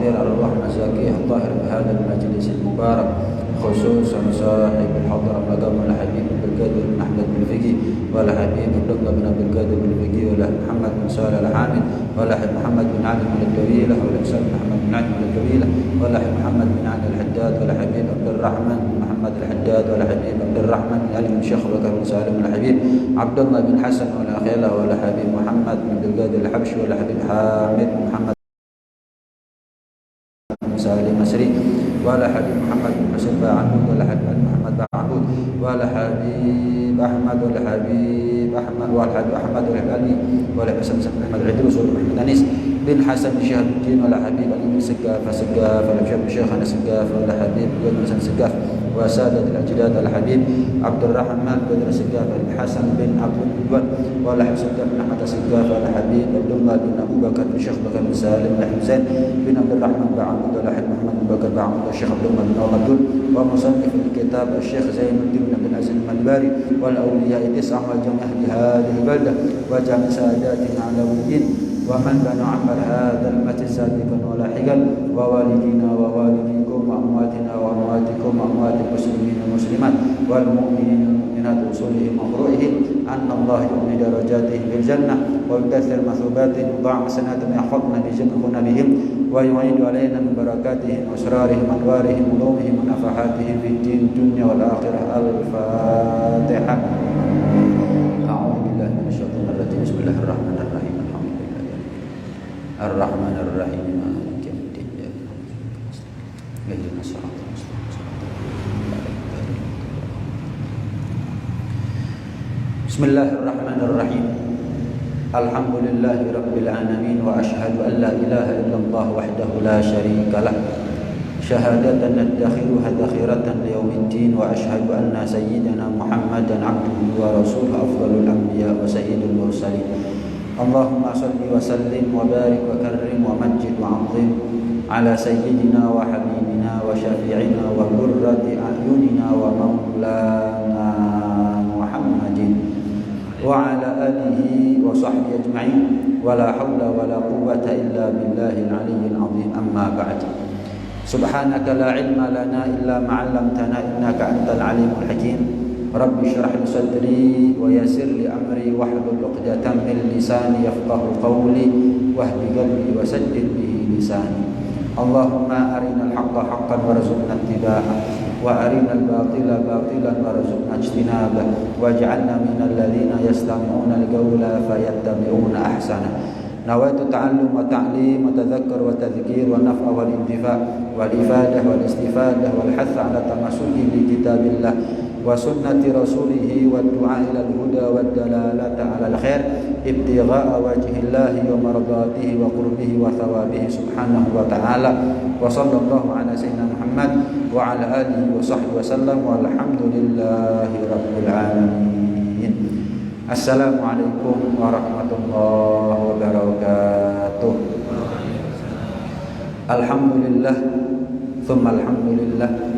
تحضير أرواح مزاكيها الطاهر بهذا المجلس المبارك، خصوصا صاحب الحضرة مقام الحبيب بالقادر بن أحمد بن الفقي والحبيب عبد الله بن أبي القادر بن الفقي محمد بن صالح الحامد محمد بن علي بن الدويلة والحسين محمد بن علي بن الدويلة محمد بن علي الحداد والحبيب عبد الرحمن بن محمد الحداد والحبيب عبد الرحمن بن علي بن شيخ بكر بن سالم الحبيب عبد الله بن حسن والأخيلة والحبيب محمد بن عبد القادر الحبشي والحبيب حامد بن محمد بن سالم المصري والحبيب محمد بن حسين باعنود والحبيب محمد باعنود والحبيب أحمد والحبيب أحمد أحمد والحبيب والحسن بن أحمد العدروس والمحمد أنيس بن حسن شهاب الدين والحبيب علي بن سقاف والحبيب شيخنا سقاف والحبيب بن حسن سقاف وسادة الأجداد الحبيب عبد الرحمن بن سقاف الحسن بن عبد الجواد والحسن بن أحمد سقاف والحبيب عبد الله بن أبو بكر بن شيخ بكر بن سالم الحسين بن عبد الرحمن باعنود والحبيب محمد بن بكر باعنود الشيخ عبد الله بن عبدول ومصنف الكتاب الشيخ زين الدين بن عبد العزيز المنباري والأولياء 9 وجميع هذه البلدة وجميع ساداتنا على الدين ومن بنى عمر هذا المتن سابقا ولاحقا ووالدينا ووالديكم وأمواتنا وأمواتكم وأموات المسلمين والمسلمات والمؤمنين والمؤمنات وصولهم وفروعهم أن الله يؤمن درجاتهم بالجنة ويكثر مثوباتهم وضاعف حسناتهم ويحفظنا بجنة بهم ويعيد علينا من بركاتهم وأسرارهم وأنوارهم وعلومهم ونفحاتهم في الدين الدنيا والآخرة. الفاتحة. أعوذ بالله من الشيطان الرجيم. بسم الله الرحمن الرحيم. الحمد لله الرحمن الرحيم مالك يوم الدين اهدنا الصراط المستقيم. بسم الله الرحمن الرحيم. الحمد لله رب العالمين وأشهد أن لا إله إلا الله وحده لا شريك له شهادة ندخرها ذخيرة ليوم الدين وأشهد أن سيدنا محمدا عبده ورسوله أفضل الأنبياء وسيد المرسلين. اللهم صل وسلم وبارك وكرم ومجد وعظم على سيدنا وحبيبنا وشفيعنا وقرة أعيننا ومولانا محمد وعلى آله وصحبه أجمعين ولا حول ولا قوة إلا بالله العلي العظيم. أما بعد. سبحانك لا علم لنا إلا ما علمتنا إنك أنت العليم الحكيم. رب اشرح لي صدري ويسر لي أمري واحلل عقدة من لساني يفقه قولي واهد قلبي وسدد به لساني. اللهم أرنا الحق حقا وارزقنا اتباعه وأرنا الباطل باطلا وارزقنا اجتنابه واجعلنا من الذين يستمعون القول فيتبعون أحسنه. نويت التعلم والتعليم وتذكر والتذكير والنفع والانتفاع والإفادة والاستفادة والحث على التمسك بكتاب الله وسنة رسوله والدعاء إلى الهدى والدلالة على الخير ابتغاء وجه الله ومرضاته وقربه وثوابه سبحانه وتعالى. وصلى الله على سيدنا محمد وعلى آله وصحبه وسلم والحمد لله رب العالمين. Assalamualaikum warahmatullahi wabarakatuh. Alhamdulillah thumma alhamdulillah.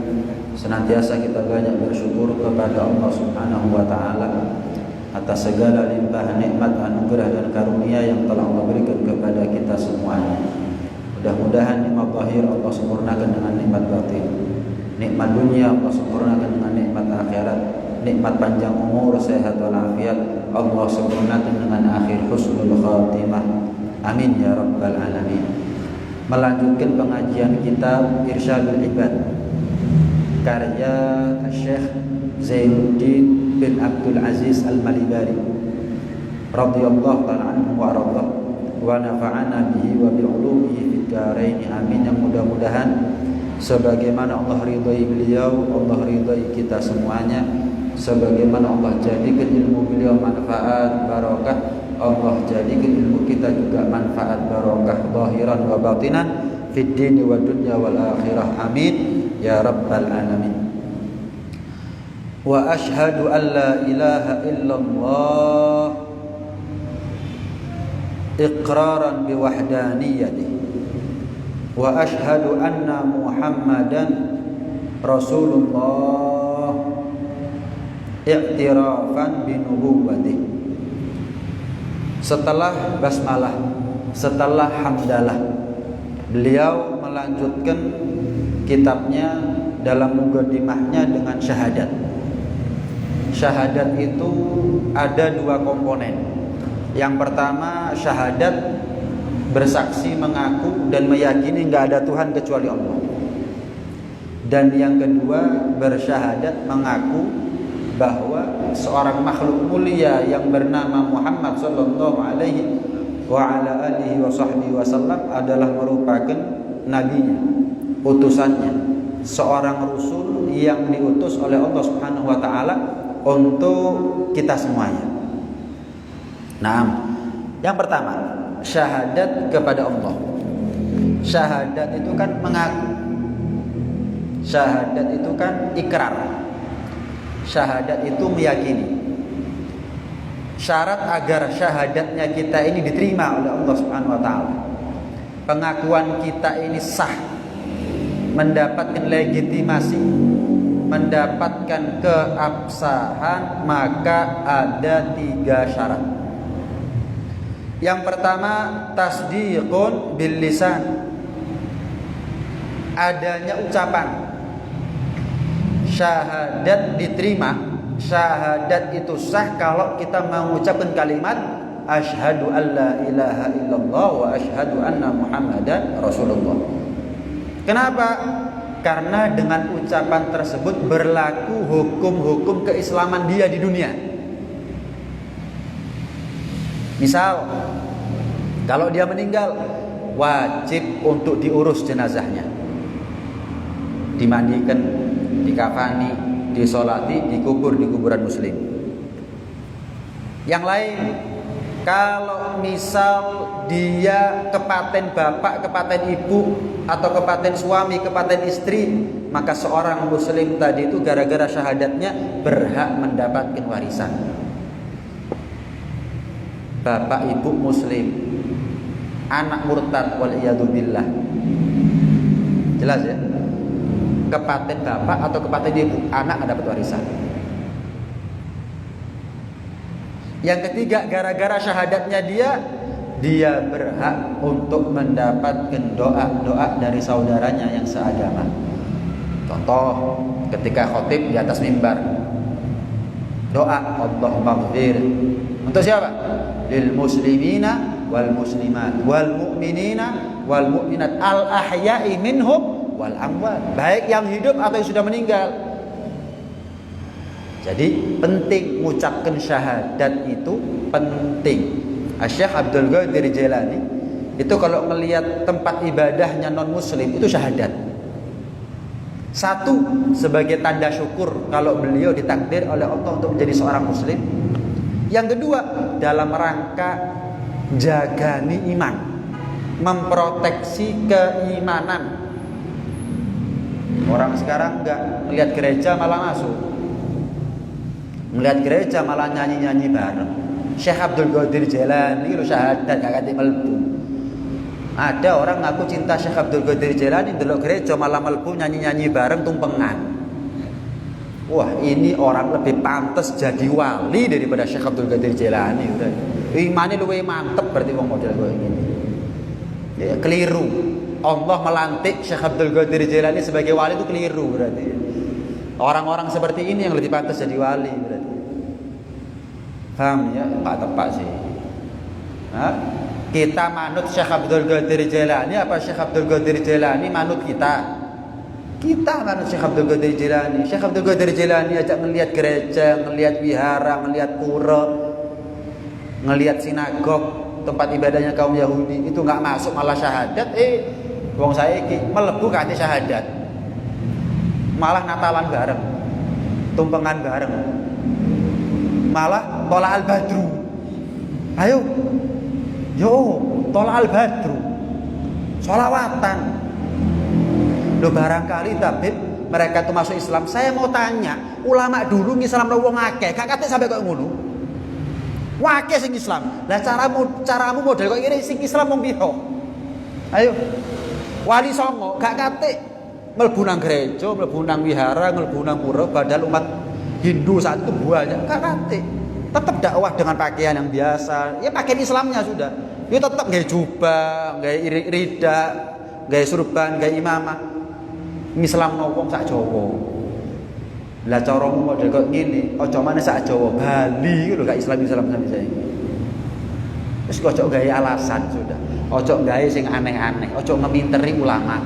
Senantiasa kita banyak bersyukur kepada Allah Subhanahu wa taala atas segala limpah nikmat, anugerah dan karunia yang telah Allah berikan kepada kita semuanya. Mudah-mudahan nikmat zahir Allah sempurnakan dengan nikmat batin. Nikmat dunia Allah sempurnakan dengan nikmat akhirat. Nikmat panjang umur, sehat walafiat Allah sempurnakan dengan akhir husnul khatimah. Amin ya rabbal alamin. Melanjutkan pengajian kitab Irsyadul Ibad karya Syekh Zainuddin bin Abdul Aziz Al-Malibari radhiyallahu ta'ala anhu wa radha wa nafa'ana bihi wa bi'ulumihi fid dharain. Amin. Yang mudah-mudahan sebagaimana Allah ridhai beliau, Allah ridhai kita semuanya. Sebagaimana Allah jadikan ilmu beliau manfaat barokah, Allah jadikan ilmu kita juga manfaat barokah zahiran wa batinan fid dini wa dunya wal akhirah. Amin ya rabbal alamin. Wa ashhadu an la ilaha illallah iqraran bi wahdaniyatihi wa ashhadu anna Muhammadan Rasulullah i'tirafan binubuwwatih. Setelah basmalah, setelah hamdalah, beliau melanjutkan kitabnya dalam mukadimahnya dengan syahadat. Syahadat itu ada dua komponen. Yang pertama syahadat bersaksi, mengaku dan meyakini nggak ada Tuhan kecuali Allah. Dan yang kedua bersyahadat mengaku bahwa seorang makhluk mulia yang bernama Muhammad sallallahu alaihi wa ala alihi wa sahbihi wasallam adalah merupakan nabinya, utusannya, seorang rasul yang diutus oleh Allah Subhanahu wa taala untuk kita semuanya. Nah, yang pertama, syahadat kepada Allah. Syahadat itu kan mengaku. Syahadat itu kan ikrar. Syahadat itu meyakini. Syarat agar syahadatnya kita ini diterima oleh Allah Subhanahu wa taala, pengakuan kita ini sah, mendapatkan legitimasi, mendapatkan keabsahan, maka ada 3 syarat. Yang pertama tasdiqun bil lisan, adanya ucapan. Syahadat diterima, syahadat itu sah kalau kita mengucapkan kalimat asyhadu alla ilaha illallah wa asyhadu anna muhammadan rasulullah. Kenapa? Karena dengan ucapan tersebut berlaku hukum-hukum keislaman dia di dunia. Misal, kalau dia meninggal, wajib untuk diurus jenazahnya, dimandikan, dikafani, disolati, dikubur di kuburan muslim. Yang lain, kalau misal dia kepaten bapak, kepaten ibu, atau kepaten suami, kepaten istri, maka seorang muslim tadi itu gara-gara syahadatnya berhak mendapatkan warisan. Bapak ibu muslim, anak murtad waliyadzubillah. Jelas ya? Kepaten bapak atau kepaten ibu, anak dapat warisan. Yang ketiga, gara-gara syahadatnya dia berhak untuk mendapatkan doa-doa dari saudaranya yang seagama. Contoh, ketika khotib di atas mimbar, doa Allahumma ighfir untuk siapa? Lil muslimina wal muslimat wal mu'minina wal mu'minat al ahya'i minhum wal amwat, baik yang hidup atau yang sudah meninggal. Jadi penting mengucapkan syahadat itu penting. Syekh Abdul Qadir Jailani itu kalau melihat tempat ibadahnya non muslim itu syahadat. Satu, sebagai tanda syukur kalau beliau ditakdir oleh Allah untuk menjadi seorang muslim. Yang kedua, dalam rangka jagani iman, memproteksi keimanan. Orang sekarang enggak melihat gereja malah masuk, melihat gereja malah nyanyi-nyanyi bareng. Syekh Abdul Qadir Jailani itu syahadat gak kate mlebu. Ada orang ngaku cinta Syekh Abdul Qadir Jailani, delok gereja malah mlebu nyanyi-nyanyi bareng tumpengan. Wah, ini orang lebih pantas jadi wali daripada Syekh Abdul Qadir Jailani. Udah, imannya luwih mantep berarti wong model koyo ngene. Ya, keliru. Allah melantik Syekh Abdul Qadir Jailani sebagai wali itu keliru berarti. Orang-orang seperti ini yang lebih pantas jadi wali berarti. Paham ya? Enggak tepat sih. Hah? Kita manut Syekh Abdul Qadir Jailani apa Syekh Abdul Qadir Jailani manut kita? Kita manut Syekh Abdul Qadir Jailani. Syekh Abdul Qadir Jailani ajak melihat gereja, melihat wihara, melihat pura, melihat sinagog, tempat ibadahnya kaum Yahudi, itu enggak masuk malah syahadat. Wong saiki mlebu kate syahadat. Malah Natalan bareng, tumpengan bareng, malah tola al badru. Ayo, yo tola al badru, sholawatan. Loh, barangkali tabib mereka itu masuk Islam. Saya mau tanya, ulama dulu Islam wong akeh, gak kate sampai kok ngono. Wakeh sing Islam. Lah caramu model kok ngene sing Islam wong piro? Ayo. Wali Songo gak kate mlebu nang gereja, mlebu nang wihara, mlebu nang pura, padahal umat Hindu saat itu banyak, gak kate. Tetap dakwah dengan pakaian yang biasa. Ya pakaian Islamnya sudah. Ya tetap gaya jubah, gaya rida, gawe surban, gawe imamah. Ngislamno wong sak Jawa. Lah caramu model kok ngene, aja maneh sak Jawa, Bali lho gak Islam sampe saya. Wis kok gawe alasan sudah. Ojo gawe sing aneh-aneh, ojo ngeminteri ulama.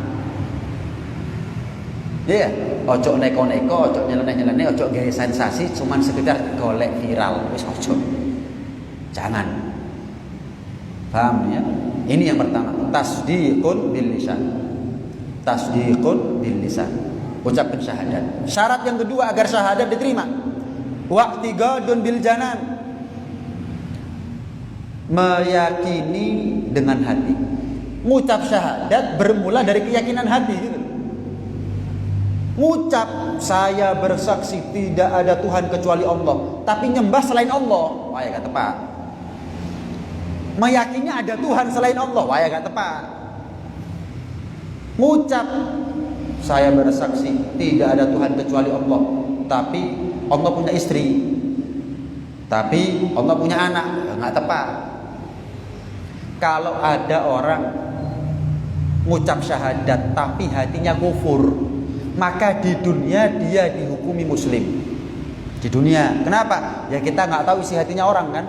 Ya, ojo neko-neko, ojo nyeleneh-nyeleneh, ojo gawe sensasi cuman sekedar golek viral. Wis ojo. Jangan. Paham ya? Ini yang pertama, tasdiqun bil lisan. Tasdiqun bil lisan. Ucapkan syahadat. Syarat yang kedua agar syahadat diterima. Waqtiqadun bil janan. Meyakini dengan hati. Ngucap syahadat bermula dari keyakinan hati gitu. Ngucap saya bersaksi tidak ada Tuhan kecuali Allah, tapi nyembah selain Allah, wah ya gak tepat. Meyakini ada Tuhan selain Allah, wah ya gak tepat. Ngucap saya bersaksi tidak ada Tuhan kecuali Allah, tapi Allah punya istri, tapi Allah punya anak, ya gak tepat. Kalau ada orang ngucap syahadat tapi hatinya kufur, maka di dunia dia dihukumi muslim. Di dunia, kenapa? Ya kita nggak tahu isi hatinya orang kan.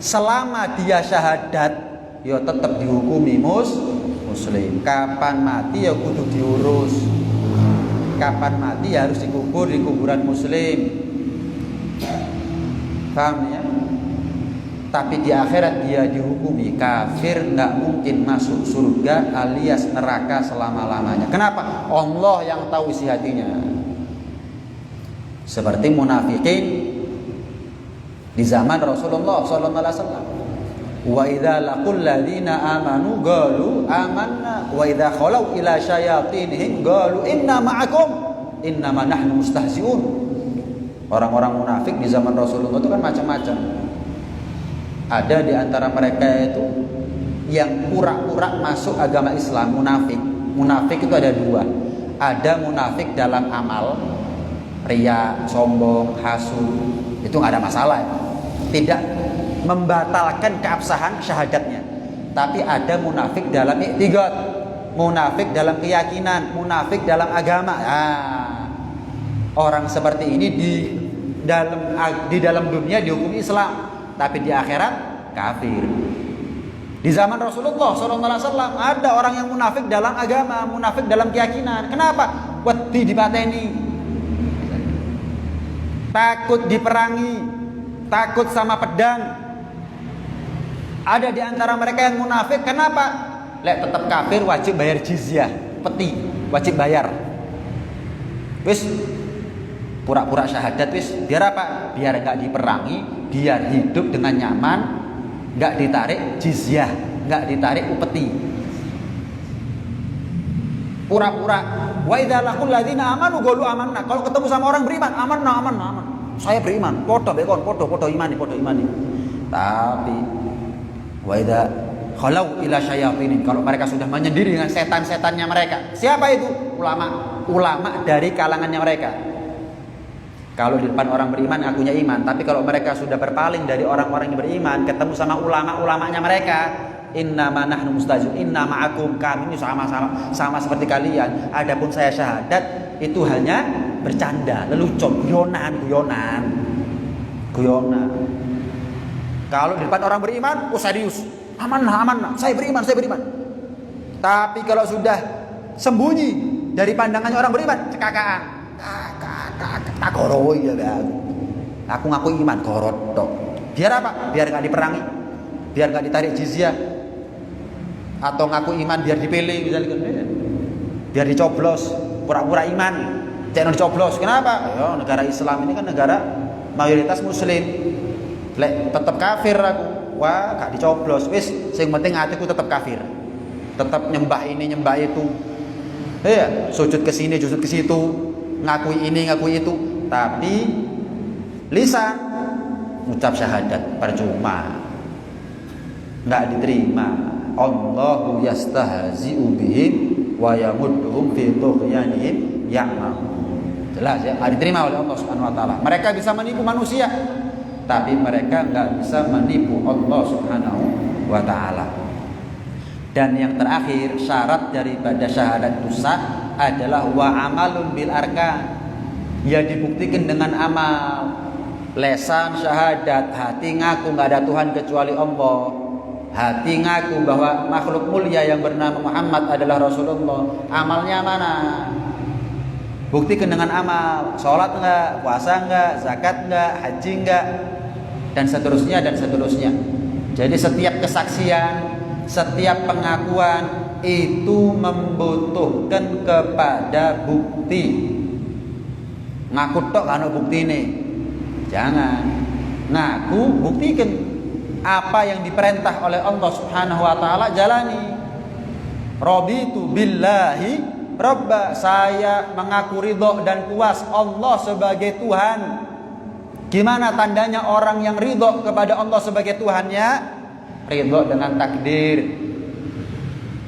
Selama dia syahadat, ya tetap dihukumi muslim. Kapan mati ya kudu diurus. Kapan mati ya harus dikubur di kuburan muslim. Paham ya? Tapi di akhirat dia dihukumi kafir, nggak mungkin masuk surga alias neraka selama-lamanya. Kenapa? Allah yang tahu isi hatinya. Seperti munafikin di zaman Rasulullah sallallahu alaihi wasallam. Wa idza laqul ladzina amanu qalu amanna wa idza khalau ila syayatinihim qalu inna ma'akum innama nahnu mustahzi'un. Orang-orang munafik di zaman Rasulullah itu kan macam-macam. Ada di antara mereka itu yang pura-pura masuk agama Islam, munafik. Munafik itu ada dua. Ada munafik dalam amal, riya, sombong, hasud, itu nggak ada masalah. Tidak membatalkan keabsahan syahadatnya. Tapi ada munafik dalam i'tiqad, munafik dalam keyakinan, munafik dalam agama. Orang seperti ini di dalam dunia dihukumi Islam, tapi di akhirat kafir. Di zaman Rasulullah SAW ada orang yang munafik dalam agama, munafik dalam keyakinan. Kenapa? Wedi dipateni, takut diperangi, takut sama pedang. Ada di antara mereka yang munafik. Kenapa? Lek tetap kafir wajib bayar jizyah, peti wajib bayar. Wis pura-pura syahadat wis biar apa? Biar enggak diperangi, biar hidup dengan nyaman, enggak ditarik jizyah, enggak ditarik upeti. Pura-pura. Wa idza laqul ladzina amanu qalu amanna. Kalau ketemu sama orang beriman, aman. Saya beriman. Podo imani. Tapi wa idza khalau ila syayatin, kalau mereka sudah menyendiri dengan setan-setannya mereka. Siapa itu? Ulama dari kalangannya mereka. Kalau di depan orang beriman ngakunya iman, tapi kalau mereka sudah berpaling dari orang-orang yang beriman, ketemu sama ulama-ulamanya mereka, innama nahnu mustahzi'un, inna ma'akum, kami ini sama seperti kalian. Adapun saya syahadat itu hanya bercanda, lelucon, guyonan. Kalau di depan orang beriman, serius, aman, saya beriman. Tapi kalau sudah sembunyi dari pandangannya orang beriman, cekakaan. Tak koroi ya bang. Aku ngaku iman korot tok. Biar apa? Biar nggak diperangi, biar nggak ditarik jizyah, atau ngaku iman biar dipilih misalnya, biar dicoblos, pura-pura iman, jangan dicoblos. Kenapa? Ya negara Islam ini kan negara mayoritas Muslim. Lek tetap kafir aku, wah gak dicoblos. Wis, sing penting hatiku tetap kafir, tetap nyembah ini nyembah itu. Iya, sujud ke sini, sujud ke situ. Ngakui ini, ngakui itu, tapi lisan ucap syahadat percuma, nggak diterima. Allahu yastahzi'u bihim wa yamudduhum fi tughyanihim ya'mahun. Jelas ya, nggak diterima oleh Allah Subhanahu wa taala. Mereka bisa menipu manusia, tapi mereka nggak bisa menipu Allah Subhanahu wa taala. Dan yang terakhir, syarat daripada syahadat itu sah adalah wa amalun bil arkan. Ya dibuktikan dengan amal. Lesan syahadat, hati ngaku nggak ada Tuhan kecuali Allah. Hati ngaku bahwa makhluk mulia yang bernama Muhammad adalah Rasulullah. Amalnya mana? Buktikan dengan amal. Sholat enggak, puasa enggak, zakat enggak, haji enggak, dan seterusnya dan seterusnya. Jadi setiap kesaksian, setiap pengakuan itu membutuhkan kepada bukti. Ngaku tok kan bukti nih. Jangan. Ngaku buktikan apa yang diperintah oleh Allah Subhanahu wa taala, jalani. Raditu billahi rabba, saya mengaku ridho dan puas Allah sebagai Tuhan. Gimana tandanya orang yang ridho kepada Allah sebagai Tuhannya? Ridho dengan takdir.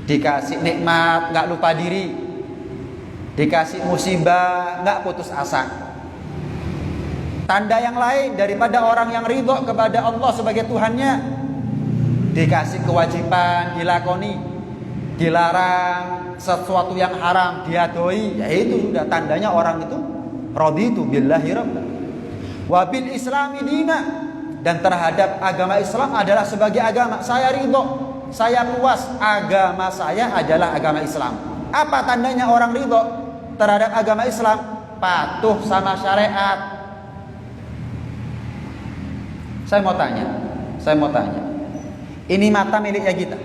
Dikasih nikmat nggak lupa diri, dikasih musibah nggak putus asa. Tanda yang lain daripada orang yang ridho kepada Allah sebagai Tuhannya, dikasih kewajiban dilakoni, dilarang sesuatu yang haram diadoi, yaitu sudah tandanya orang itu raditu billahi rabba wa bil islami dina, dan terhadap agama Islam adalah sebagai agama. Saya ridho, saya puas, agama saya adalah agama Islam. Apa tandanya orang ridho terhadap agama Islam? Patuh sama syariat. Saya mau tanya, ini mata miliknya kita?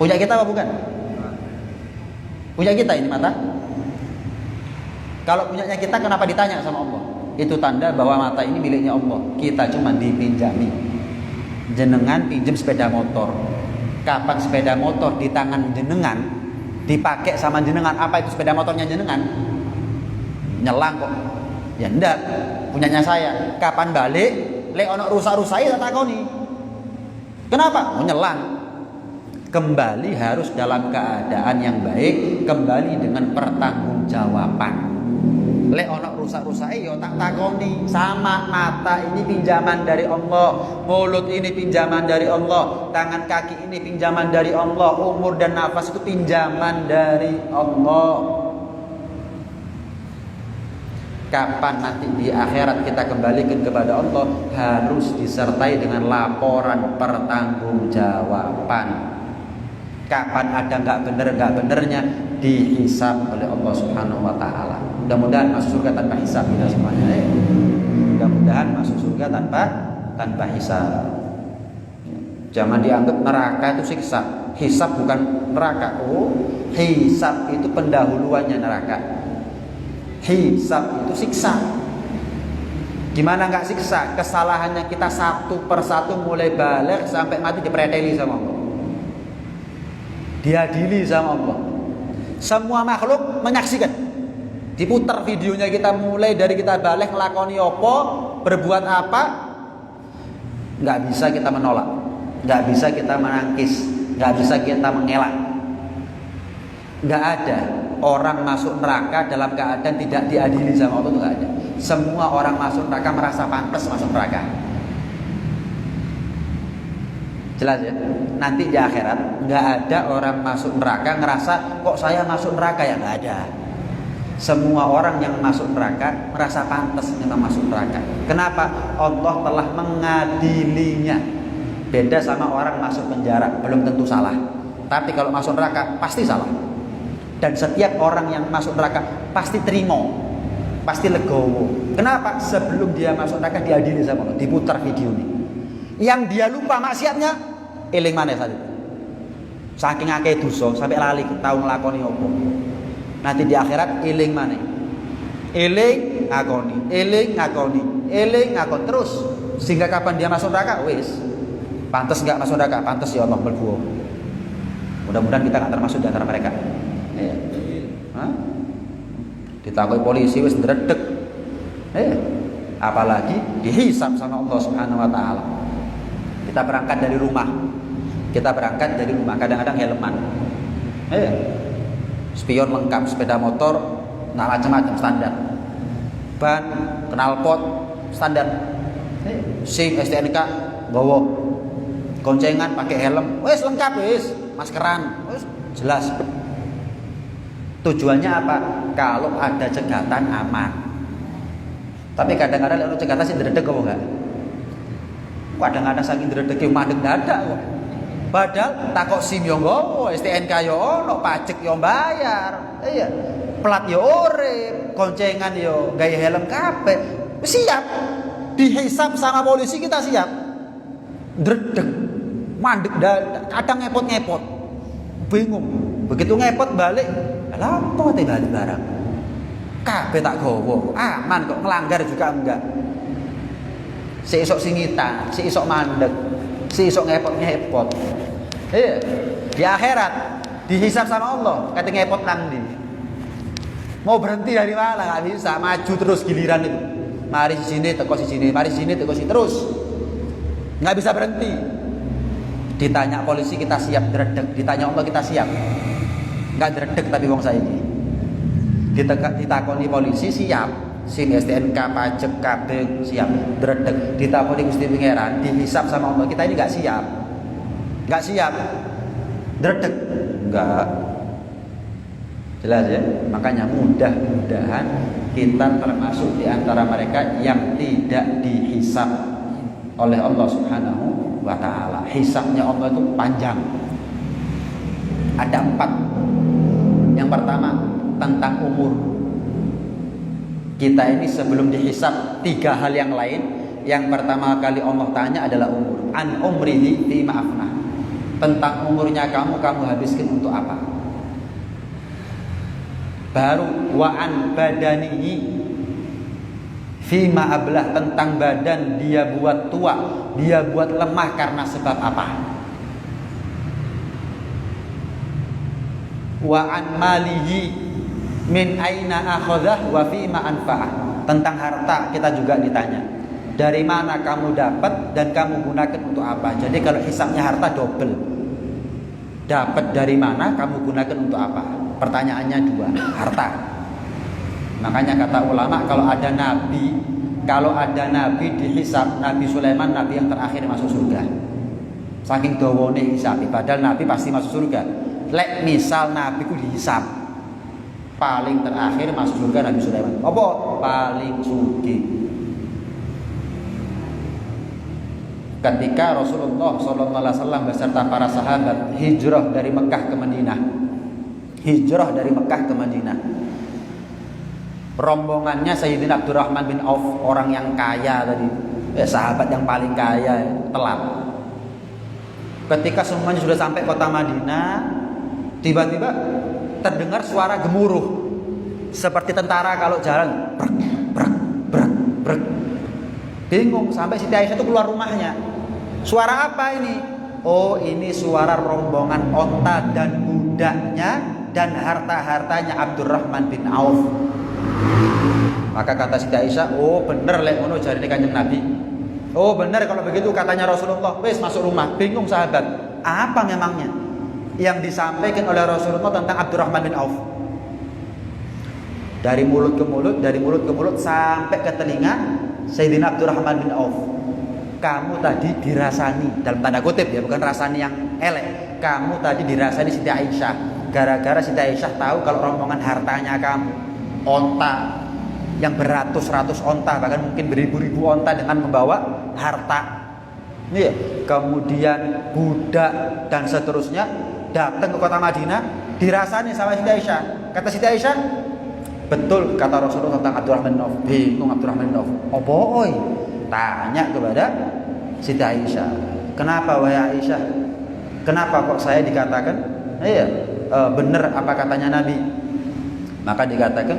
Punya kita apa bukan? Punya kita ini mata? Kalau punyanya kita, kenapa ditanya sama Allah? Itu tanda bahwa mata ini miliknya Allah. Kita cuma dipinjami. Jenengan pinjam sepeda motor. Kapan sepeda motor di tangan jenengan dipakai sama jenengan, apa itu sepeda motornya jenengan? Nyelang kok. Ya enggak, punyanya saya. Kapan balik? Lek ono rusak-rusake tak takoni. Kenapa? Mau nyelang. Kembali harus dalam keadaan yang baik, kembali dengan pertanggungjawaban. Lek ono rusak-rusake ya tak takoni. Sama, mata ini pinjaman dari Allah, mulut ini pinjaman dari Allah, tangan kaki ini pinjaman dari Allah, umur dan nafas itu pinjaman dari Allah. Kapan nanti di akhirat kita kembalikan kepada Allah, harus disertai dengan laporan pertanggungjawaban. Kapan ada nggak benernya, dihisab oleh Allah Subhanahu wa taala. Mudah-mudahan masuk surga tanpa hisab kita semuanya. Mudah-mudahan masuk surga tanpa hisab. Jangan dianggap neraka itu siksa. Hisab bukan neraka. Oh, hisab itu pendahuluannya neraka. Hisab itu siksa. Gimana nggak siksa? Kesalahannya kita satu persatu mulai balik sampai mati dipreteli sama Allah, diadili sama Allah. Semua makhluk menyaksikan, diputar videonya kita mulai dari kita balik ngelakoni apa, berbuat apa. Nggak bisa kita menolak, nggak bisa kita menangkis, nggak bisa kita mengelak. Nggak ada orang masuk neraka dalam keadaan tidak diadili sama Allah, itu nggak ada. Semua orang masuk neraka merasa pantas masuk neraka. Jelas ya? Nanti di akhirat nggak ada orang masuk neraka ngerasa kok saya masuk neraka, ya nggak ada. Semua orang yang masuk neraka merasa pantas memang masuk neraka. Kenapa? Allah telah mengadilinya. Beda sama orang masuk penjara, belum tentu salah. Tapi kalau masuk neraka pasti salah. Dan setiap orang yang masuk neraka pasti terima, pasti legowo. Kenapa? Sebelum dia masuk neraka diadili sama Allah, diputar video ini. Yang dia lupa maksiatnya, eling maneh saat itu. Saking akeh dosa sampai lali tau nglakoni apa. Nanti di akhirat eling maneh. Eling ngakoni, eling ngakoni, eling ngakon terus sehingga kapan dia masuk neraka wis. Pantas enggak masuk neraka? Pantas ya Allah mlebu. Mudah-mudahan kita enggak termasuk di antara mereka. Ya. Ditakoi polisi wis ndredeg. Apalagi dihisab sama Allah Subhanahu wa taala. Kita berangkat dari rumah. Kadang-kadang helman. Spion lengkap, sepeda motor nah macam-macam standar. Ban, knalpot standar. SIM, STNK, gowo. Goncengan pakai helm. Wis lengkap wis. maskeran, jelas. Tujuannya apa? Kalau ada cegatan aman. Tapi kadang-kadang kalau cegatan sih dredeg kok enggak? Kadang-kadang saking dredeg mandeg dadak kok. Padahal takok SIM yo nggowo, STNK yo ono, pajak yo bayar. Iya. Plat yo urip, koncengan yo gawe helm kabeh. Siap. Dihisap sama polisi kita siap. Dredeg. Mandeg dadak, kadang ngepot-ngepot. Bingung. Begitu ngepot balik, lha apa te balik barang? Kabeh tak gowo, aman kok, ngelanggar juga enggak. Si isok singita, si isok mandeg, si isok ngepot-ngepot. Iya, di akhirat dihisab sama Allah, kate ngepot nang ndi. Mau berhenti dari mana? Enggak bisa, maju terus giliran itu. Mari sini teko sini, mari sini teko sini terus. Enggak bisa berhenti. Ditanya polisi kita siap dredeg, ditanya Allah kita siap. Enggak dredeg tapi wong saiki. Ditakoni polisi siap, SIM STNK pajak kabeh siap, dredeg. Ditakoni Gusti Pangeran, dihisab sama Allah, kita ini enggak siap. Enggak siap. Dredeg. Enggak. Jelas ya? Makanya mudah-mudahan kita termasuk di antara mereka yang tidak dihisab oleh Allah Subhanahu wa ta'ala. Hisabnya Allah itu panjang. Ada 4. Yang pertama tentang umur. Kita ini sebelum dihisab 3 hal yang lain. Yang pertama kali Allah tanya adalah umur. An umrihi fi ma'afna. Tentang umurnya kamu habiskan untuk apa? Baru wa an badanihi fi ma'ablah, tentang badan dia buat tua, dia buat lemah karena sebab apa? Wa an malihi min aina akhadhah wa fi ma anfa'ah. Tentang harta kita juga ditanya. Dari mana kamu dapat dan kamu gunakan untuk apa? Jadi kalau hisabnya harta double. Dapat dari mana, kamu gunakan untuk apa? Pertanyaannya 2, harta. Makanya kata ulama kalau ada nabi dihisab, Nabi Sulaiman nabi yang terakhir masuk surga. Saking dawane hisabe, padahal nabi pasti masuk surga. Lek misal nabi ku dihisab, paling terakhir masuk surga Nabi Sulaiman. Apa? Paling sugih. Ketika Rasulullah SAW beserta para sahabat hijrah dari Mekah ke Madinah, rombongannya Sayyidina Abdurrahman bin Auf, orang yang kaya tadi, sahabat yang paling kaya, telat. Ketika semuanya sudah sampai kota Madinah, tiba-tiba terdengar suara gemuruh seperti tentara kalau jalan, brek, brek, brek, brek. Bingung, sampai Siti Aisyah itu keluar rumahnya. Suara apa ini? Oh, ini suara rombongan onta dan budaknya dan harta-hartanya Abdurrahman bin Auf. Maka kata Siti Aisyah, oh bener lek ngono jarine Kanjeng Nabi. Oh bener kalau begitu katanya Rasulullah. Wes masuk rumah. Bingung sahabat. Apa memangnya yang disampaikan oleh Rasulullah tentang Abdurrahman bin Auf? Dari mulut ke mulut sampai ke telinga Sayyidina Abdurrahman bin Auf. Kamu tadi dirasani, dalam tanda kutip ya, bukan rasani yang elek. Kamu tadi dirasani Siti Aisyah. Gara-gara Siti Aisyah tahu kalau rombongan hartanya kamu, onta yang beratus-ratus onta, bahkan mungkin beribu-ribu onta dengan membawa harta. Iya. Kemudian budak dan seterusnya datang ke kota Madinah, dirasani sama Siti Aisyah. Kata Siti Aisyah, betul kata Rasulullah tentang Abdurrahman bin Auf. Bingung Abdurrahman bin Auf. Apa oi? Tanya kepada Siti Aisyah. Kenapa wahai Aisyah? Kenapa kok saya dikatakan? Iya, benar apa katanya Nabi? Maka dikatakan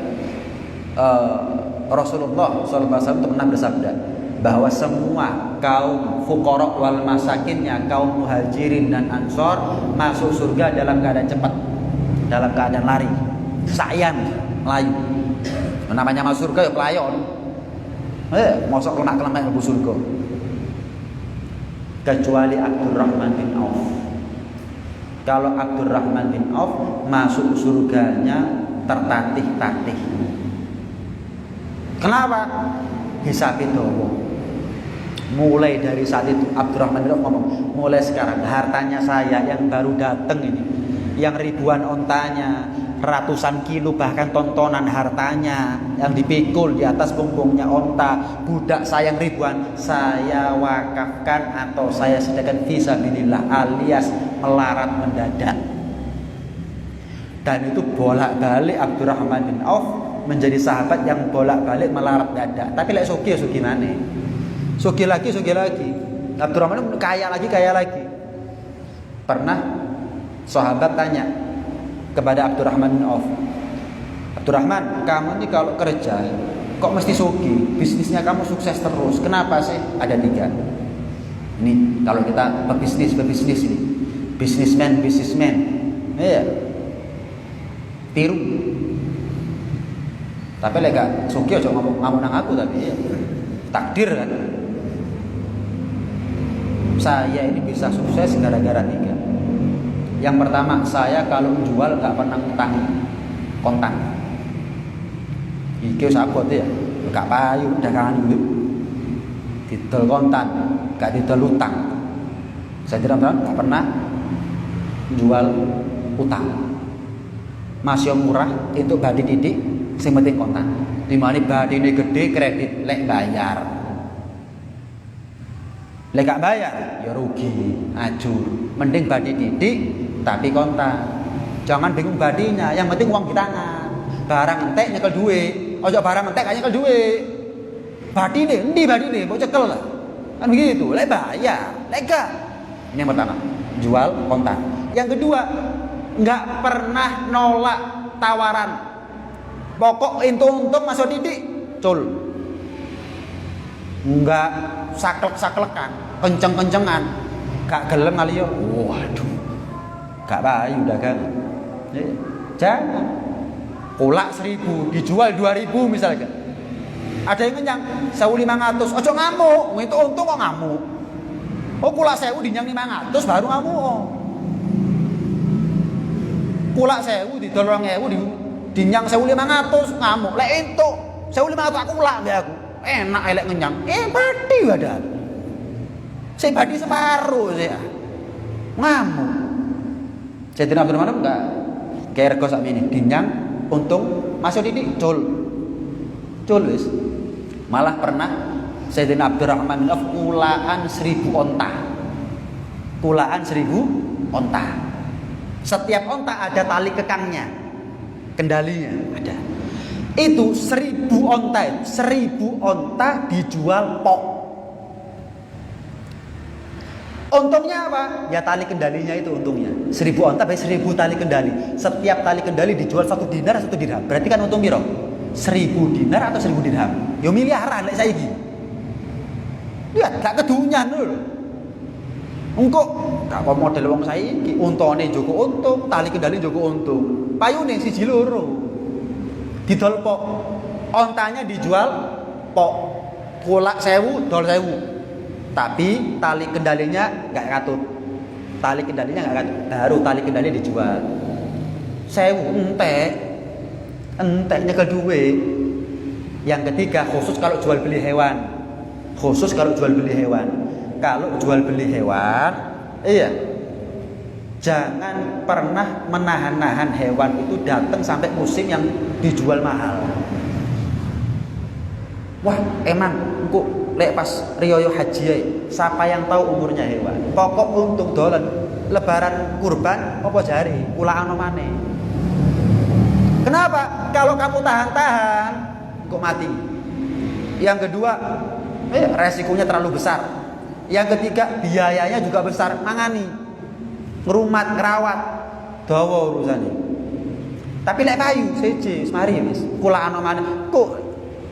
Rasulullah SAW pernah bersabda bahwa semua kaum fuqara wal masakinnya, kaum muhajirin dan ansor masuk surga dalam keadaan cepat, dalam keadaan lari, sayan, layu. Namanya masuk surga ya pelayon. Mosok lunak kelemek mlebu surga. Kecuali Abdurrahman bin Auf. Kalau Abdurrahman bin Auf masuk surganya tertatih-tatih. Kenapa? Hisab itu. Mulai dari saat itu Abdurrahman bin Auf ngomong, mulai sekarang hartanya saya yang baru datang ini, yang ribuan ontanya, ratusan kilo bahkan tontonan hartanya yang dipikul di atas punggungnya onta, budak saya yang ribuan, saya wakafkan atau saya sedekahkan fisabilillah alias melarat mendadak. Dan itu bolak-balik Abdurrahman bin Auf menjadi sahabat yang bolak-balik melarat dadak. Tapi lek sugih sugih maneh. Sugih lagi. Abdurrahman kaya lagi. Pernah sahabat tanya kepada Abdurrahman bin Auf, Abdurrahman, kamu ini kalau kerja kok mesti sugih, bisnisnya kamu sukses terus, kenapa sih? Ada 3. Ini kalau kita pebisnis ini, bisnismen, iya, tiru. Tapi lek gak sugih aja ngomong nang aku, tapi ya, takdir kan. Saya ini bisa sukses gara-gara 3. Yang pertama, saya kalau jual gak pernah utang kontan. Iki wis abot ya, gak payu dagangan itu. Didol kontan, gak didol utang. Saya tidak pernah jual utang. Masih murah itu badi didik, sing penting kontan. Dimana badine gede kredit lek bayar. Lek gak bayar ya rugi, ajur. Mending badi didik tapi kontan. Jangan bingung badinya, yang penting uang di tangan. Barang entek nyekel duit, ojo barang entek gak nyekel duit. Badine endi badine, mbok cekel lah. Kan begitu, lek bayar, lek gak. Ini yang pertama, jual kontan. Yang kedua, enggak pernah nolak tawaran. Pokok untung masuk didik, cul. Enggak saklek-saklekan, kenceng-kencengan, gak gelem kali yo. Waduh. Gak payu dagang. Jangan. Kolak 1.000 dijual 2.000 misalnya. Ada yang kenyang 1.500. Ojo ngamuk, itu untung kok ngamuk. Oh, kolak 1.000 dinyang 500 baru ngamuk. Kolak 1.000 didol 2.000 dinyang 1.500 ngamuk. Lek entuk 1.500 aku kolak mbek aku. Enak elek kenyang. Badi padahal. Sing badi separuh sih. Ngamuk. Sayyidina Abdurrahman enggak kayak rego sak mene dinyang untung masuk didik cul wis. Malah pernah Sayyidina Abdurrahman bin Auf kulaan 1.000 onta. Kulaan 1.000 onta. Setiap onta ada tali kekangnya. Kendalinya ada. Itu 1.000 onta, 1.000 onta dijual pok. Untungnya apa? Ya tali kendalinya itu untungnya. 1.000 onta by 1.000 tali kendali. Setiap tali kendali dijual 1 dinar 1 dirham. Berarti kan untung piro? 1.000 dinar atau 1.000 dirham? Yo miliaran lek saiki. Lihat gak kedunyan lho. Engko gak kok model wong saiki, untone joko untung, tali kendali joko untung. Payune siji loro. Didol pok. Ontanya dijual pok. Kolak 1.000, dol 1.000. Tapi tali kendalinya nggak katut. Tali kendalinya nggak katut. Baru tali kendali dijual. 1.000 entek nyekel duit. Yang ketiga khusus kalau jual beli hewan. Kalau jual beli hewan, iya. Jangan pernah menahan-nahan hewan itu datang sampai musim yang dijual mahal. Wah, emang kok lek pas riyo haji ae, siapa yang tahu umurnya hewan? Pokok untung dolan. Lebaran kurban apa jari? Kula ana maneh. Kenapa? Kalau kamu tahan-tahan kok mati. Yang kedua, resikonya terlalu besar. Yang ketiga, biayanya juga besar, mangani. Ngrumat, ngerawat, dawa urusane. Tapi lek payu seje, mari wis. Kula ana maneh. Kok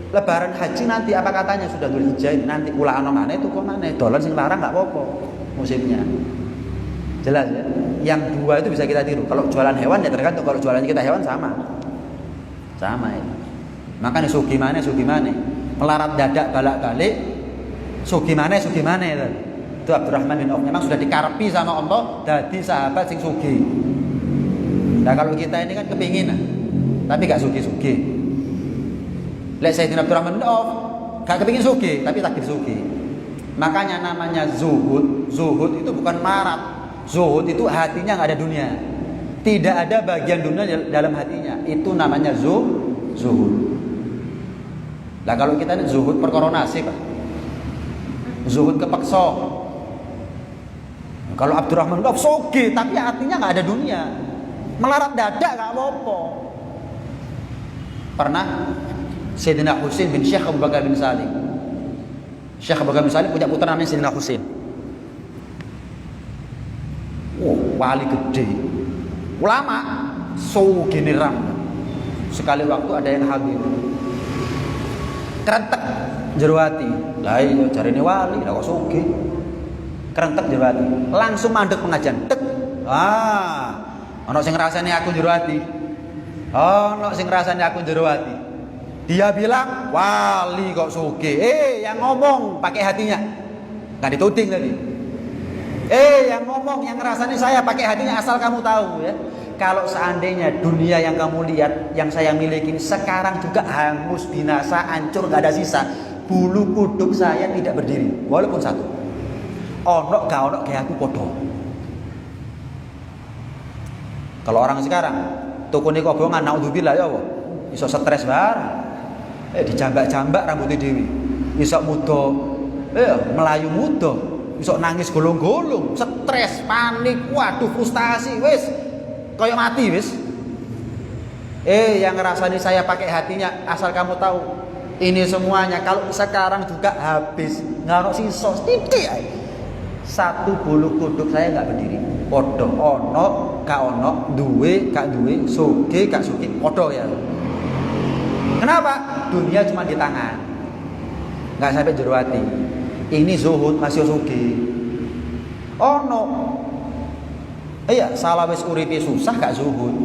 Lebaran haji nanti apa katanya sudah Dzulhijjah nanti kula ana maneh tuku maneh dolan sing larang enggak apa-apa musimnya. Jelas ya. Yang dua itu bisa kita tiru. Kalau jualan hewan ya tergantung, kalau jualan kita hewan sama. Sama ya. Makanya sugih maneh melarat dadak balak-balik sugih maneh itu Abdurrahman bin Auf memang sudah dikarepi sama Allah dadi sahabat sing sugih. Nah kalau kita ini kan kepingin tapi gak sugih-sugih. Lek Sayyidina Abdurrahman bin Auf gak kepingin sugih tapi takdir sugih. Makanya namanya zuhud. Zuhud itu bukan marat. Zuhud itu hatinya nggak ada dunia. Tidak ada bagian dunia dalam hatinya. Itu namanya zuhud. Nah kalau kita ini zuhud perkara nasib, zuhud kepeksa. Kalau Abdurrahman Wahab soge tapi hatinya nggak ada dunia, melarat dada nggak apa-apa. Pernah Sayyidina Husain bin Syekh Abu Bakar bin Salim. Syekh Abu Bakar bin Salim punya putra namanya Sayyidina Husain. Wali gede, ulama, sugih ram. Sekali waktu ada yang hadir, kerentek jero ati. Lah iya jarine wali, lah kok sugih. Kerentek jero ati. Langsung mandek pengajian. Tek. Ana sing ngrasani aku jero ati. Ana sing ngrasani aku jero ati. Dia bilang, "Wali kok sugih." Yang ngomong pakai hatinya. Enggak dituding tadi. Yang ngomong, yang ngerasani saya pakai hatinya, asal kamu tahu ya. Kalau seandainya dunia yang kamu lihat, yang saya miliki sekarang juga hangus, binasa, hancur, gak ada sisa, bulu kuduk saya tidak berdiri, walaupun satu. Ono gak ono kayak aku podo. Kalau orang sekarang, tukune kobongan, naudzubillah ya Allah, iso stres barang. Dijambak-jambak rambutnya dewi, iso muda, melayu muda, iso nangis golong-golong, stres, panik, waduh frustasi, wis kayak mati wis. Yang ngerasani saya pakai hatinya, asal kamu tahu, ini semuanya kalau sekarang juga habis, nggak ono sisa titik aja. Satu bulu kuduk saya nggak berdiri. Podo ono, gak ono, duwe, gak duwe, soge, gak soge, podo ya. Kenapa? Dunia cuma di tangan, nggak sampai jero hati. Ini zuhud masih soge. Ono, salah wis uripe susah gak zuhud.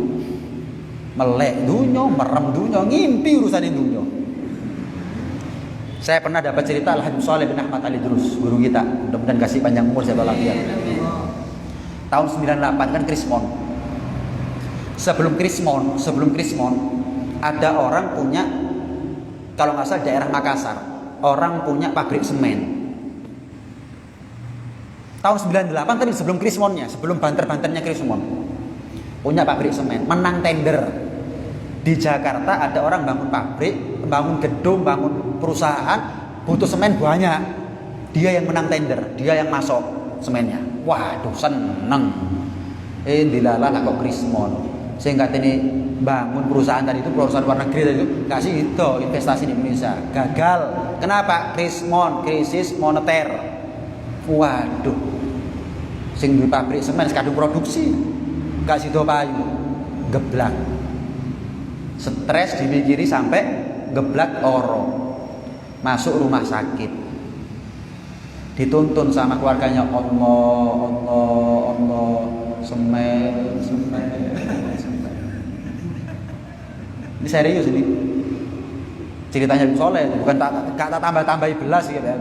Melek dunya, merem dunya, ngimpi urusan dunya. Saya pernah dapat cerita Al-Habib Shalih bin Ahmad Al-Idrus, guru kita. Mudah-mudahan kasih panjang umur saya walafiat. Tahun 98 kan Krismon. Sebelum Krismon ada orang punya, kalau nggak salah daerah Makassar, orang punya pabrik semen. Tahun 98 tadi sebelum Krismonnya, sebelum banter-banternya Krismon, punya pabrik semen, menang tender. Di Jakarta ada orang bangun pabrik, bangun gedung, bangun perusahaan, butuh semen banyak. Dia yang menang tender, dia yang masuk semennya. Waduh seneng. Dilalah lah kok Krismon. Sehingga ini bangun perusahaan tadi itu, perusahaan luar negeri tadi itu, kasih itu investasi di Indonesia. Gagal. Kenapa? Krismon, krisis moneter. Waduh. Sing di pabrik semen sekadung produksi. Gak sido payu. Geblak. Stres dimikiri sampai geblak loro. Masuk rumah sakit. Dituntun sama keluarganya, Allah, semen. Ini serius ini. Ceritanya Habib Shalih, bukan tak tambah-tambahi belas gitu ya.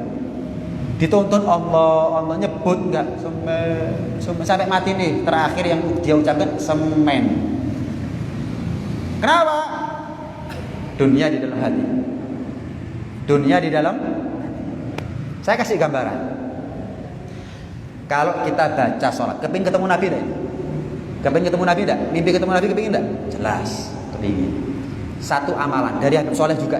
Dituntun Allah nyebut enggak semen sampai mati nih. Terakhir yang dia ucapkan semen. Kenapa? Dunia di dalam hati. Dunia di dalam. Saya kasih gambaran. Kalau kita baca sholat, kepingin ketemu Nabi enggak? Kepingin ketemu Nabi enggak? Mimpi ketemu Nabi kepingin enggak? Jelas, kepingin. Satu amalan dari Habib Shalih juga.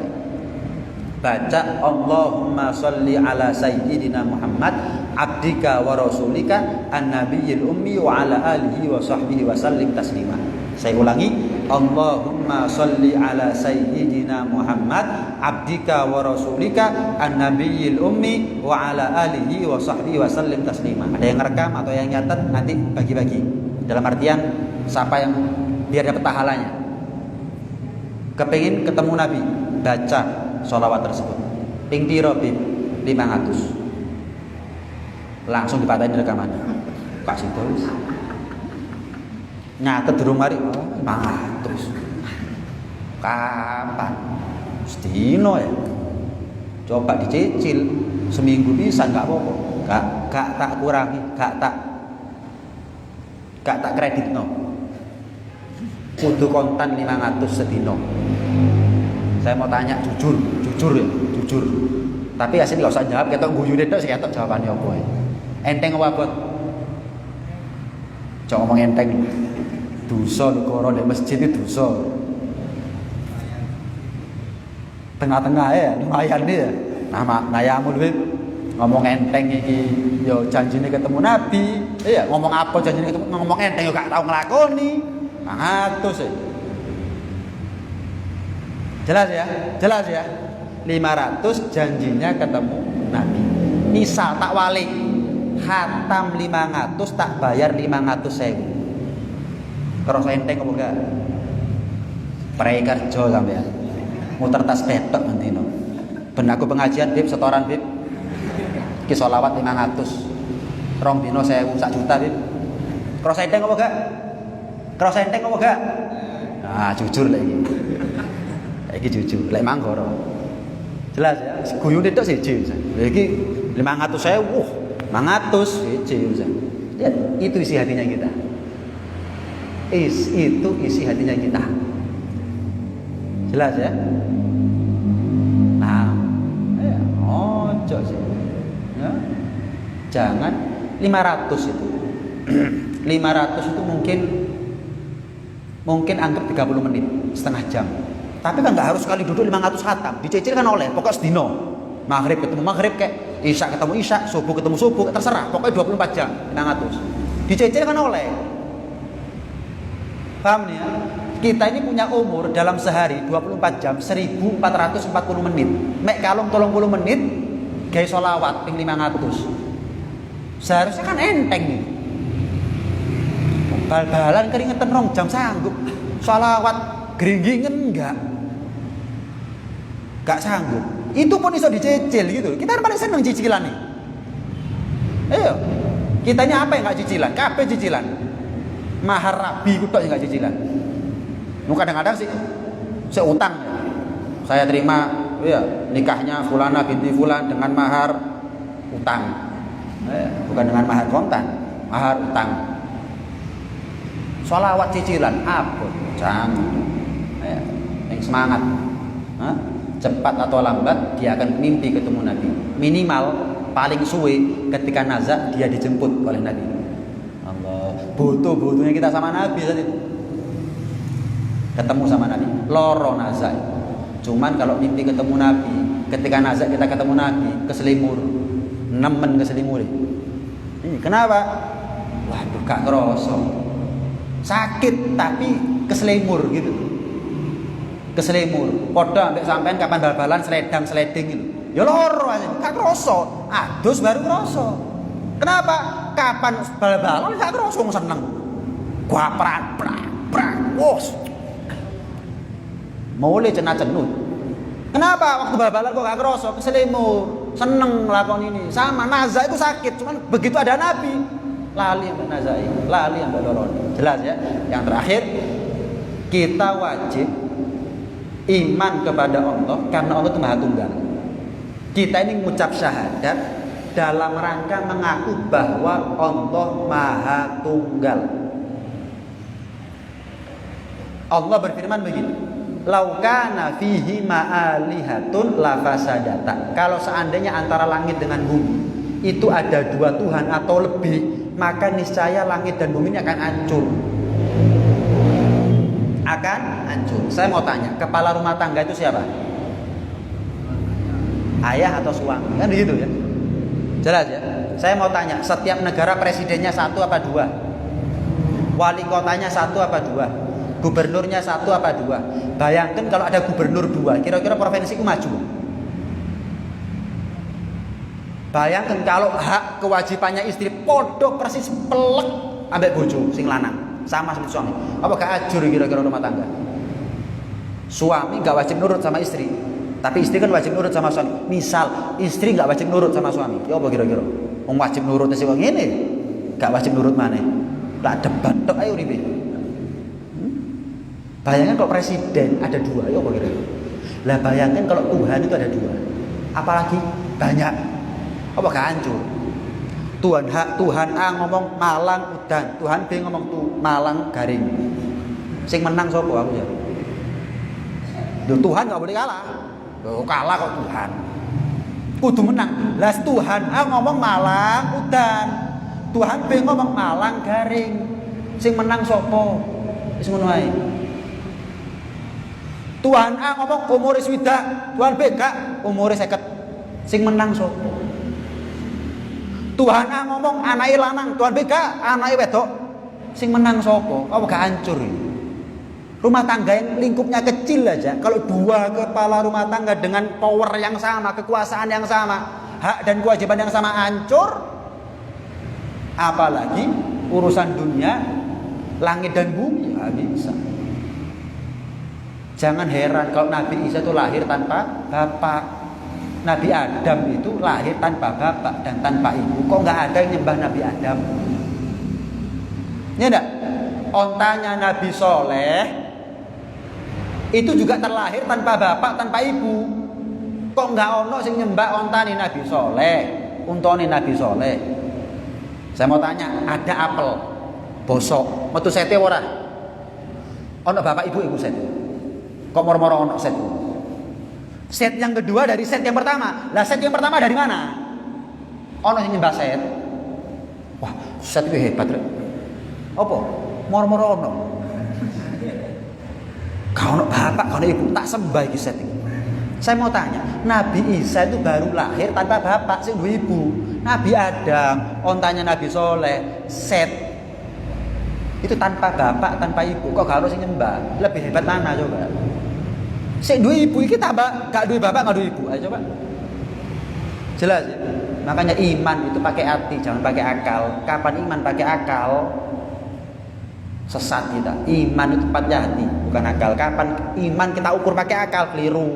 Baca Allahumma sholli ala sayyidina Muhammad abdika wa rasulika an-nabiyil ummi wa ala alihi wa sahbihi wa sallim taslima. Saya ulangi, Allahumma sholli ala sayyidina Muhammad abdika wa rasulika an-nabiyil ummi wa ala alihi wa sahbihi wa sallim taslima. Ada yang rekam atau yang nyatet nanti bagi-bagi. Dalam artian siapa yang biar dapat pahalanya. Kepengin ketemu Nabi, baca sholawat tersebut. Ping piro bib? 500. Langsung dipatahin rekamannya. Kasih tulis. Nyatet durung mari 500. Kapan? Sedino ya. Coba dicicil seminggu bisa enggak apa-apa. Gak tak kurangi, gak tak kreditno. Kudu kontan 500 sedino. Saya mau tanya jujur ya, jujur. Tapi Yasin gak usah jawab, ketok guyune tok sing ketok jawabane apa ae. Enteng apa abot? Cok ngomong enteng. Dosa negara nek masjid itu dosa. Tengah-tengah ya, lumayan ya. Nah, ngayamul wit ngomong enteng iki yo janjine ketemu Nabi. Iya, ngomong apa janjine ketemu ngomong enteng yo gak tau nglakoni. Ngatus ya. Jelas ya? Jelas ya? 500 janjinya ketemu Nabi. Misal tak walik khatam 500 tak bayar 500.000. Terus enteng apa enggak? Prei kerja sampean. Muter tas petok nanti no. Ben aku pengajian Bib setoran Bib. Ki sholawat 500. Rong dino 1.000 sak juta Bib. Terus enteng apa enggak? Terus enteng apa enggak? Nah, jujur lagi. Iki jujur, lek manggoro. Jelas ya, guyune tok siji. Lha iki 500.000, 500 siji. Lihat, itu isi hatinya kita. Itu isi hatinya kita. Jelas ya? Nah, ojo sih. Ya. Jangan 500 itu. 500 itu mungkin anggap 30 menit, setengah jam. Tapi kan nggak harus sekali duduk 500 khatam. Dicicil kan oleh, pokok sedino. Maghrib ketemu maghrib kayak isya ketemu isya, subuh ketemu subuh, terserah. Pokoknya 24 jam 500. Dicicil kan oleh. Paham nih ya? Kita ini punya umur dalam sehari 24 jam 1440 menit. Mek kalung 30 menit gawe sholawat ping 500. Seharusnya kan enteng nih. Bal-balan keringetan rong jam sanggup. Sholawat geringgingen enggak sanggup. Itu pun iso dicicil gitu. Kita paling seneng cicilan nih. Ayo. Kitanya apa yang enggak cicilan? Kabeh cicilan. Mahar rabi kutok yang enggak cicilan. Nu kadang-kadang sih saya utang. Saya terima ya nikahnya fulana binti fulan dengan mahar utang. Bukan dengan mahar kontan, mahar utang. Sholawat cicilan apa? Jangan. Yang semangat. Hah? Cepat atau lambat dia akan mimpi ketemu Nabi. Minimal paling suwe ketika nazak dia dijemput oleh Nabi. Allah, butuh-butuhnya kita sama Nabi saat itu. Ketemu sama Nabi, loro nazak. Cuman kalau mimpi ketemu Nabi, ketika nazak kita ketemu Nabi, keselimur, nemen keselimur. Kenapa? Waduh, gak kerasa. Sakit tapi keselimur gitu. Keselimur, podo ambek sampean kapan bal-balan seledang-seleding gitu. Ya loro aja, gak kroso. Adus baru kroso. Kenapa? Kapan bal-balan gak kroso seneng. Gua prak. Wos. Mulai cenat-cenut. Kenapa waktu bal-balan kok gak kroso? Keselimur, seneng nglakon ini. Sama nazak itu sakit, cuman begitu ada Nabi, lali ambek nazak, lali ambek loro. Jelas ya? Yang terakhir, kita wajib iman kepada Allah karena Allah itu Maha Tunggal. Kita ini mengucap syahadat dalam rangka mengaku bahwa Allah Maha Tunggal. Allah berfirman begini, "Lau kana fihi ma'alihatun lafasadata." Kalau seandainya antara langit dengan bumi itu ada dua Tuhan atau lebih, maka niscaya langit dan bumi ini akan hancur. Akan hancur. Saya mau tanya, kepala rumah tangga itu siapa? Ayah atau suami? Kan begitu ya. Jelas ya. Saya mau tanya, setiap negara presidennya satu apa dua? Wali kotanya satu apa dua? Gubernurnya satu apa dua? Bayangkan kalau ada gubernur dua, kira-kira provinsi itu maju. Bayangkan kalau hak kewajibannya istri podo persis pelek ambek bojo sing lanang. Sama seperti suami. Apa gak ajur kira-kira rumah tangga? Suami gak wajib nurut sama istri, tapi istri kan wajib nurut sama suami. Misal istri gak wajib nurut sama suami, ya apa kira-kira? Wong wajib nurutnya sih wong ngene. Gak wajib nurut maneh. Lah debat tok ayo ribe. Bayangkan kalau presiden ada dua, ya apa kira-kira? Lah bayangkan kalau Tuhan itu ada dua. Apalagi banyak. Apa gak hancur? Tuhan A ngomong Malang udan, Tuhan B ngomong Malang garing. Sing menang sapa aku ya? Tuhan gak boleh kalah. Kalah kok Tuhan. kudu menang. Lah Tuhan A ngomong malang udan. Tuhan B ngomong malang garing. Sing menang sapa? Wis ngono ae. Tuhan A ngomong umure swidak, Tuhan B gak umure 50. Sing menang sapa? Tuhan A ngomong anake lanang, Tuhan B gak anake wedok. Sing menang sapa? Apa gak hancur ini? Rumah tangga yang lingkupnya kecil aja, kalau dua kepala rumah tangga dengan power yang sama, kekuasaan yang sama, hak dan kewajiban yang sama hancur. Apalagi urusan dunia, langit dan bumi, ya bisa. Jangan heran kalau Nabi Isa itu lahir tanpa bapak. Nabi Adam itu lahir tanpa bapak dan tanpa ibu. Kok nggak ada yang nyembah Nabi Adam? Ya enggak? Ontanya Nabi Soleh itu juga terlahir tanpa bapak, tanpa ibu. Kok nggak ono sing nyembah ontane Nabi Soleh, untone Nabi Soleh? Saya mau tanya, ada apel bosok, metu sete ora? Ono bapak ibu ibu set. Kok moro-moro ono set? Set yang kedua dari set yang pertama. Lah set yang pertama dari mana? Ono sing nyembah set. Wah, set itu hebat rek. Apa? Moro-moro ono. Kau ono bapak, kau ono ibu, tak sembah iki set iki. Saya mau tanya, Nabi Isa itu baru lahir tanpa bapak, sing duwe ibu. Nabi Adam, ontanya Nabi Soleh, Set itu tanpa bapak, tanpa ibu. Kok gak harus nyembah? Lebih hebat mana coba? Sing duwe ibu iki tambah gak duwe bapak, gak duwe ibu. Ayo coba. Jelas ya? Makanya iman itu pakai hati, jangan pakai akal. Kapan iman pakai akal? Sesat kita. Iman itu pakai hati, bukan akal. Kapan iman kita ukur pakai akal? Keliru.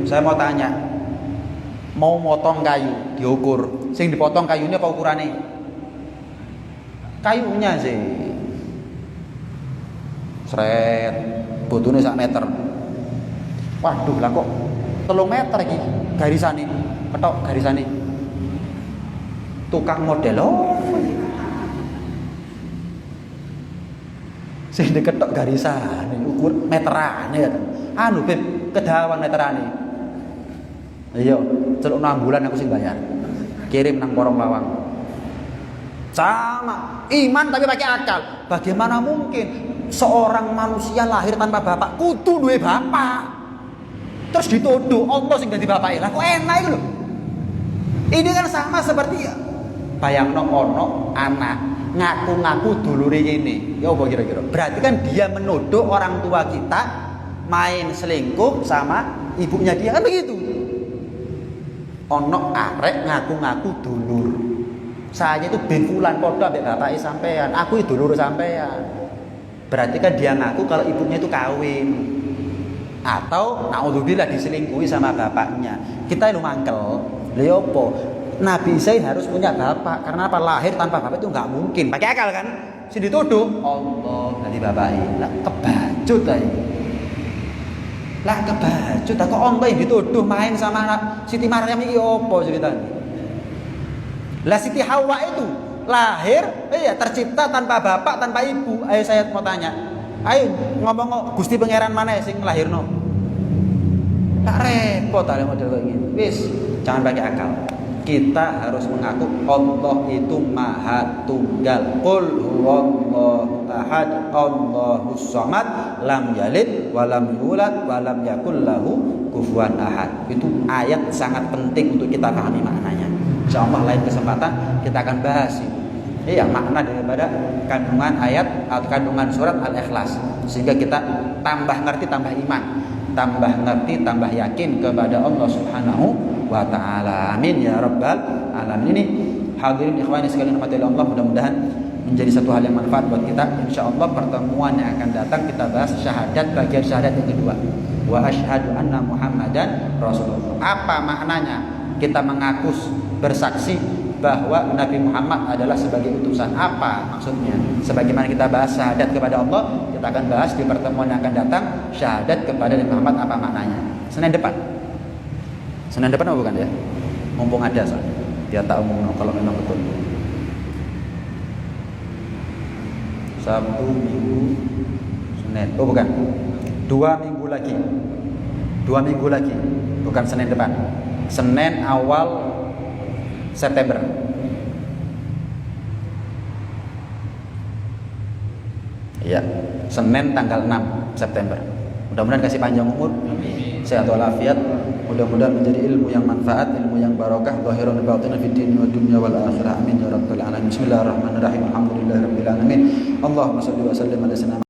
Saya mau tanya, mau motong kayu diukur, sing dipotong kayunya apa ukurannya? Kayunya sih. Sret, butuhnya 1 meter. Waduh lah kok 3 meter iki garisane. Ketok garisane. Tukang model sing diketok garisane ukur meterane ya. Anu Beb, kedawan meterane. Iya, celuk 6 bulan aku sing bayar. Kirim nang Porong Lawang. Sama, iman tapi pakai akal. Bagaimana mungkin seorang manusia lahir tanpa bapak, kudu duwe bapak. Terus dituduh Allah sing dadi bapake. Lah kok enak iku lho. Ini kan sama seperti bayangno ono anak ngaku-ngaku dulure ini. Ya apa kira-kira? Berarti kan dia menuduh orang tua kita main selingkuh sama ibunya dia, kan begitu. Ono arek ngaku-ngaku dulur. Saya itu bin fulan padha ambek bapake sampean, aku itu dulur sampean. Berarti kan dia ngaku kalau ibunya itu kawin. Atau naudzubillah diselingkuhi sama bapaknya. Kita lu mangkel. Lha opo? Nabi Isa harus punya bapak, karena apa? Lahir tanpa bapak itu enggak mungkin. Pakai akal kan? Si dituduh Allah dari bapake. Lah kebacut ae. Lah kebacut kok Allah yang dituduh main sama Siti Maryam iki opo ceritanya? Lah Siti Hawa itu lahir tercipta tanpa bapak, tanpa ibu. Ayo saya mau tanya. Ayo ngomong Gusti Pangeran mana sing nglahirno? Tak repot ale model kayak gini. Wis, jangan pakai akal. Kita harus mengaku Allah itu Maha Tunggal. Qul huwallahu ahad, Allahus samad, lam yalid wa lam yulad wa lam yakul lahu kufuwan ahad. Itu ayat sangat penting untuk kita pahami maknanya. Insyaallah lain kesempatan kita akan bahas itu. Iya, makna daripada kandungan ayat atau kandungan surat Al-Ikhlas, sehingga kita tambah ngerti, tambah iman, tambah ngerti, tambah yakin kepada Allah Subhanahu wa ta'ala. Amin ya rabbal alamin. Ini hadirin ikhwani sekalian rahmati Allah, mudah-mudahan menjadi satu hal yang manfaat buat kita. Insyaallah pertemuan yang akan datang kita bahas syahadat, bagian syahadat yang kedua. Wa asyhadu anna Muhammadan Rasulullah. Apa maknanya? Kita mengaku bersaksi bahwa Nabi Muhammad adalah sebagai utusan. Apa maksudnya? Sebagaimana kita bahas syahadat kepada Allah, kita akan bahas di pertemuan yang akan datang syahadat kepada Nabi Muhammad apa maknanya. Senin depan apa bukan ya? Mumpung ada soalnya. Dia tak umum kalau memang betul. Sabtu, Minggu, Senin. Oh bukan. 2 minggu lagi. 2 minggu lagi, bukan Senin depan. Senin awal September. Ya, Senin tanggal 6 September. Mudah-mudahan kasih panjang umur, sehat walafiat. Mudah-mudahan menjadi ilmu yang manfaat, ilmu yang barokah, zahiran wa batinan fid din wa dunya wal akhirah. Amin ya rabbal alamin. Bismillahirrahmanirrahim. Alhamdulillahirabbil alamin. Allahumma shalli wa sallim ala sayyidina